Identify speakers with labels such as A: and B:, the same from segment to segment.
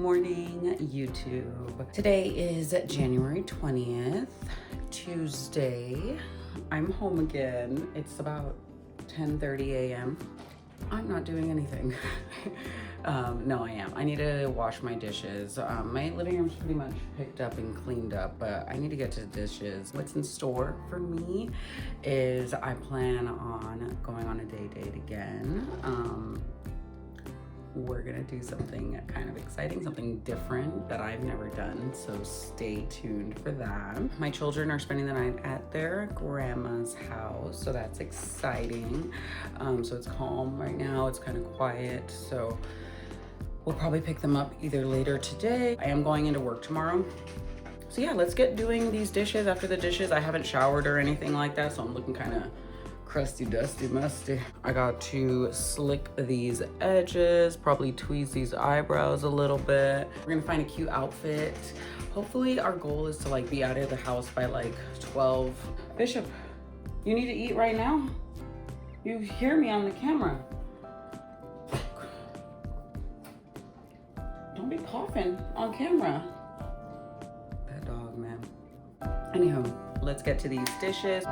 A: morning, YouTube. Today is January 20th, Tuesday. I'm home again. It's about 10:30 a.m. I'm not doing anything. No, I am. I need to wash my dishes. My living room's pretty much picked up and cleaned up, but I need to get to the dishes. What's in store for me is I plan on going on a day date again. We're gonna do something kind of exciting, something different that I've never done, so stay tuned for that. My children are spending the night at their grandma's house, so that's exciting. So it's calm right now, it's kind of quiet, so we'll probably pick them up either later today. I am going into work tomorrow. So yeah, let's get doing these dishes. After the dishes, I haven't showered or anything like that, so I'm looking kind of crusty, dusty, musty. I got to slick these edges, probably tweeze these eyebrows a little bit. We're gonna find a cute outfit. Hopefully our goal is to like be out of the house by like 12. Bishop, you need to eat right now? You hear me on the camera. Don't be coughing on camera. That dog, man. Anywho, let's get to these dishes.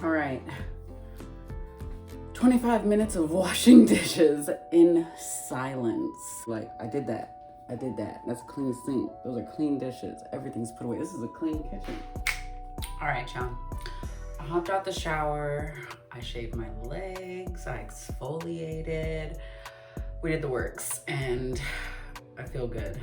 A: All right, 25 minutes of washing dishes in silence. Like, I did that. That's a clean sink. Those are clean dishes. Everything's put away. This is a clean kitchen. All right, y'all. I hopped out the shower. I shaved my legs. I exfoliated. We did the works, and I feel good.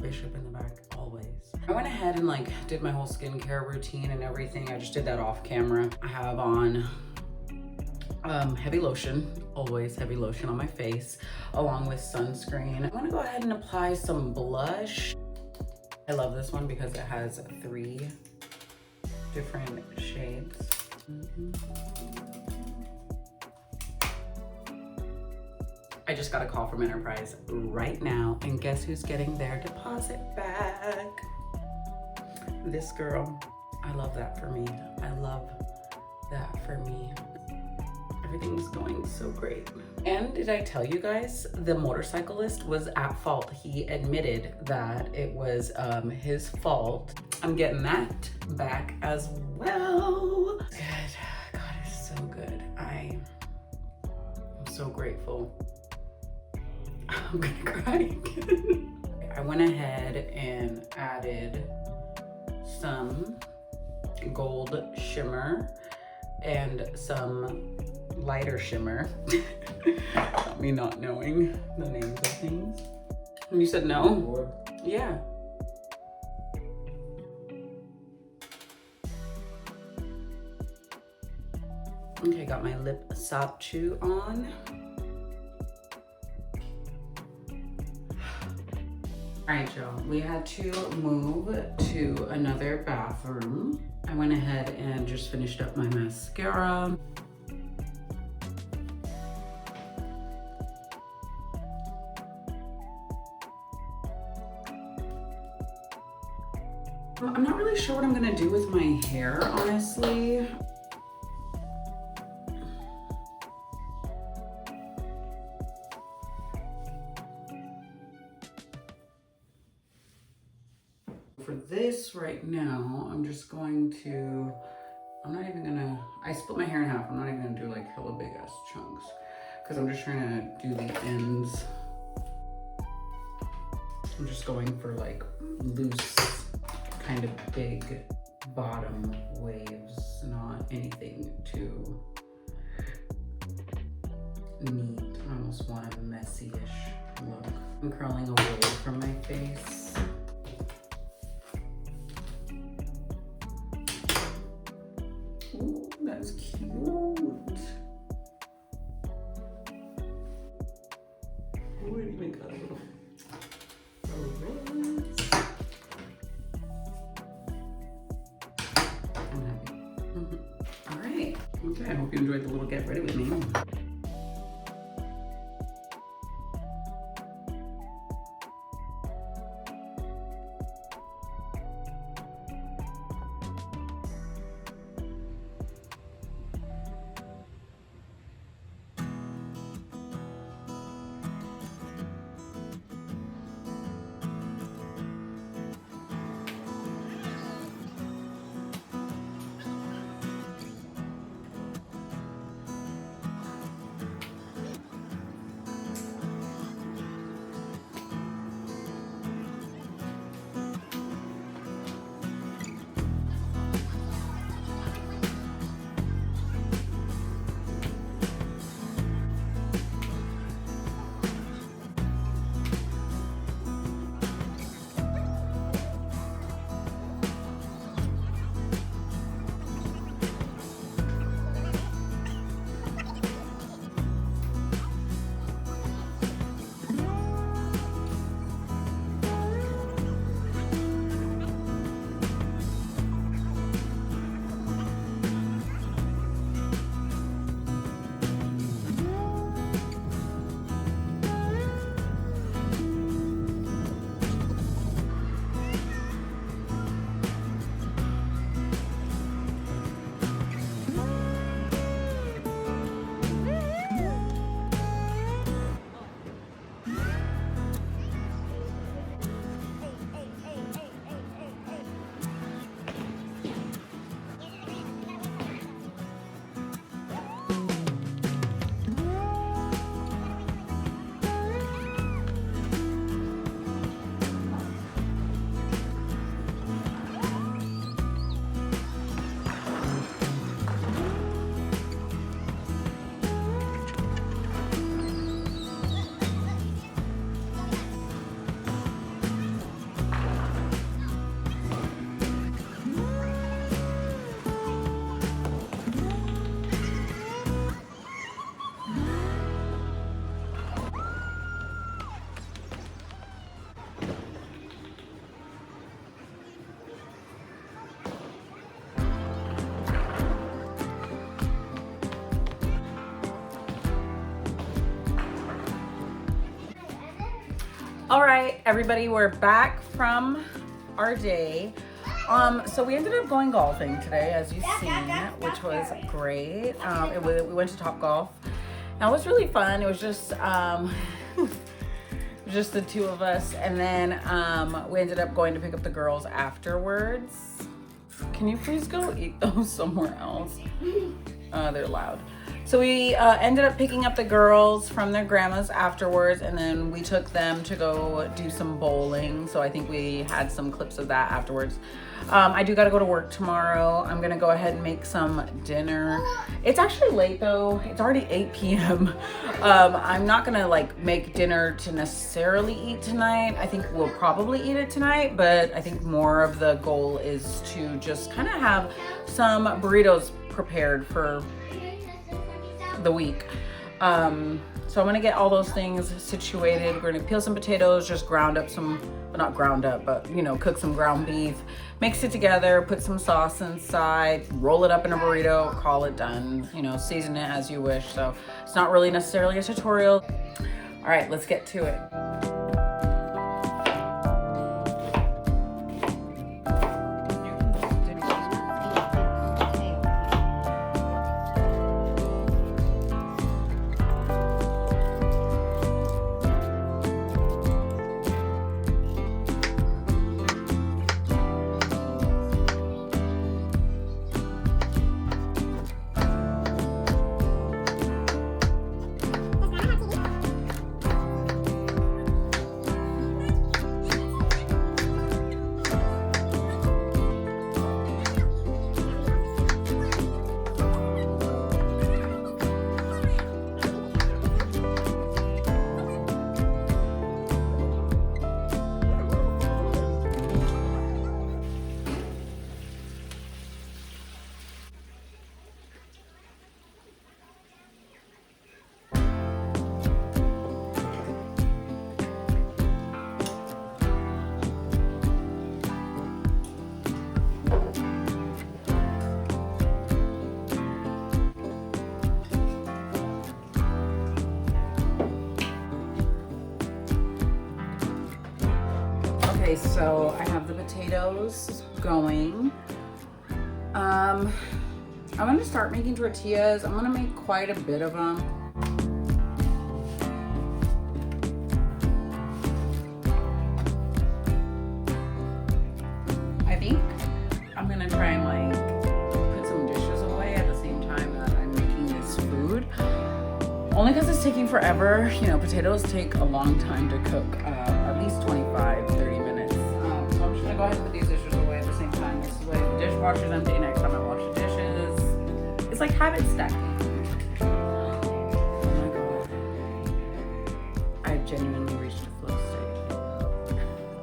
A: Bishop in the back, always. I went ahead and like did my whole skincare routine and everything. I just did that off camera. I have on heavy lotion, always heavy lotion on my face, along with sunscreen. I'm gonna go ahead and apply some blush. I love this one because it has 3 different shades. I just got a call from Enterprise right now, and guess who's getting their deposit back? This girl. I love that for me. I love that for me. Everything's going so great. And did I tell you guys, the motorcyclist was at fault. He admitted that it was his fault. I'm getting that back as well. Good. God is so good. I'm so grateful. I'm gonna cry again. I went ahead and added some gold shimmer and some lighter shimmer. Not me not knowing the names of things. And you said no? Yeah. Okay, got my lip soft chew on. All right, y'all, we had to move to another bathroom. I went ahead and just finished up my mascara. I'm not really sure what I'm gonna do with my hair, honestly. For this right now, I'm just going to, I split my hair in half. I'm not even gonna do like hella big ass chunks because I'm just trying to do the ends. I'm just going for like loose, kind of big bottom waves, not anything too neat. I almost want a messy-ish look. I'm curling away from my face. Ooh, that's cute. Ooh, it even got a little Okay, I hope you enjoyed the little get ready with me. All right, everybody, we're back from our day. So we ended up going golfing today, as you've seen, which was great. We went to Topgolf. Now, it was really fun. It was just just the two of us, and then we ended up going to pick up the girls afterwards. Can you please go eat those somewhere else? They're loud. So we ended up picking up the girls from their grandma's afterwards, and then we took them to go do some bowling. So I think we had some clips of that afterwards. I do gotta go to work tomorrow. I'm gonna go ahead and make some dinner. It's actually late though. It's already 8 p.m. I'm not gonna like make dinner to necessarily eat tonight. I think we'll probably eat it tonight, but I think more of the goal is to just kind of have some burritos prepared for the week. So I'm gonna get all those things situated. We're gonna peel some potatoes, just ground up some, well, not ground up, but you know, cook some ground beef, mix it together, put some sauce inside, roll it up in a burrito, call it done. You know, season it as you wish. So it's not really necessarily a tutorial. All right, let's get to it. Okay, so I have the potatoes going. I'm gonna start making tortillas. I'm gonna make quite a bit of them. I think I'm gonna try and like put some dishes away at the same time that I'm making this food. Only because it's taking forever. You know, potatoes take a long time to cook, at least 25-30 minutes. So I'm just gonna go ahead and put these dishes away at the same time. This way the dishwasher's empty next time I wash the dishes. It's like habit stacking. Oh my god. I've genuinely reached a flow state.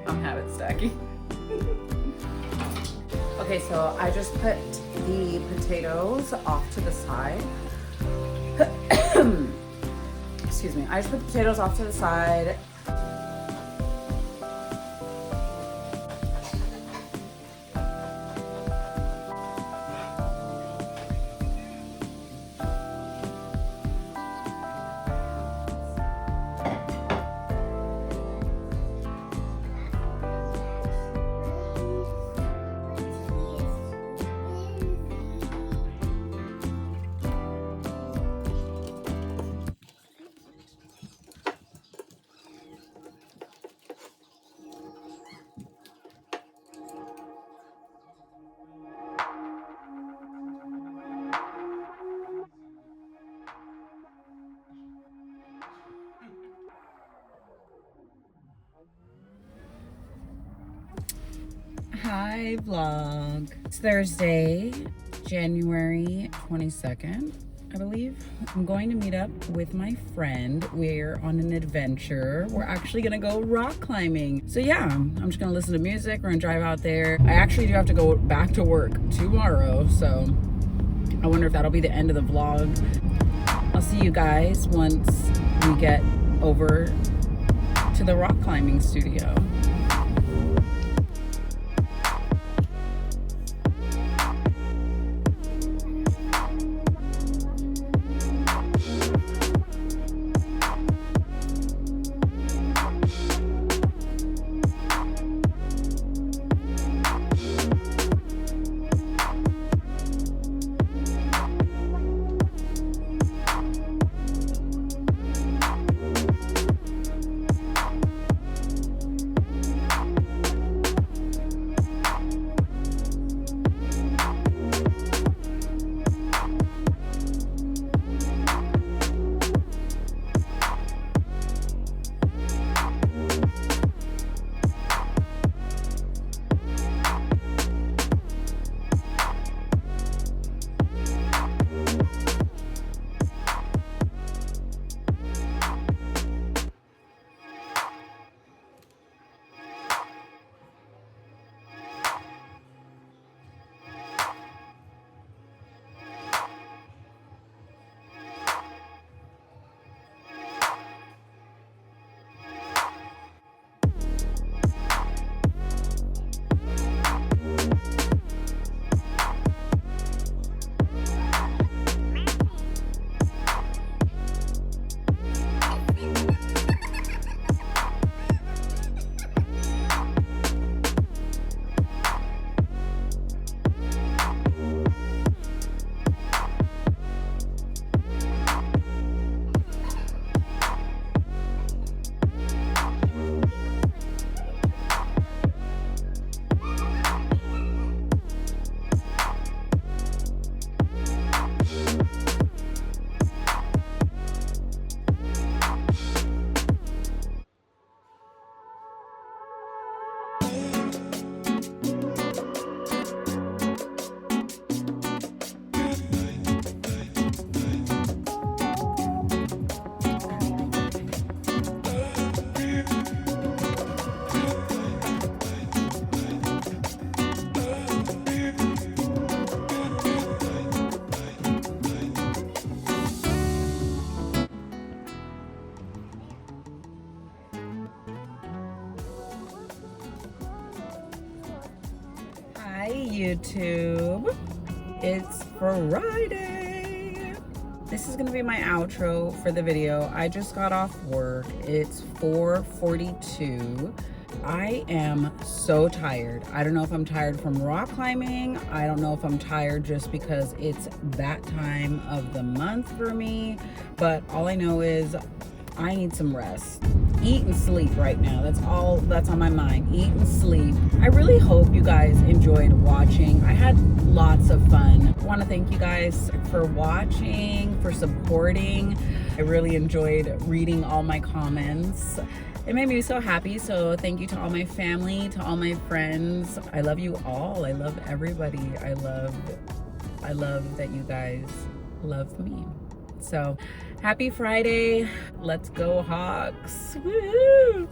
A: I'm habit stacking. Okay, so I just put the potatoes off to the side. Excuse me. I just put the potatoes off to the side. Hi vlog. It's Thursday, January 22nd, I believe. I'm going to meet up with my friend. We're on an adventure. We're actually gonna go rock climbing. So yeah, I'm just gonna listen to music. We're gonna drive out there. I actually do have to go back to work tomorrow, so I wonder if that'll be the end of the vlog. I'll see you guys once we get over to the rock climbing studio. YouTube. It's Friday. This is gonna be my outro for the video. I just got off work. It's 4:42 I am so tired. I don't know if I'm tired from rock climbing. I don't know if I'm tired just because it's that time of the month for me. But all I know is I need some rest. Eat and sleep right now. That's all that's on my mind. Eat and sleep. I really hope you guys enjoyed watching. I had lots of fun. I want to thank you guys for watching, for supporting. I really enjoyed reading all my comments. It made me so happy. So thank you to all my family, to all my friends. I love you all. I love everybody. I love that you guys love me. So happy Friday. Let's go Hawks. Woo-hoo.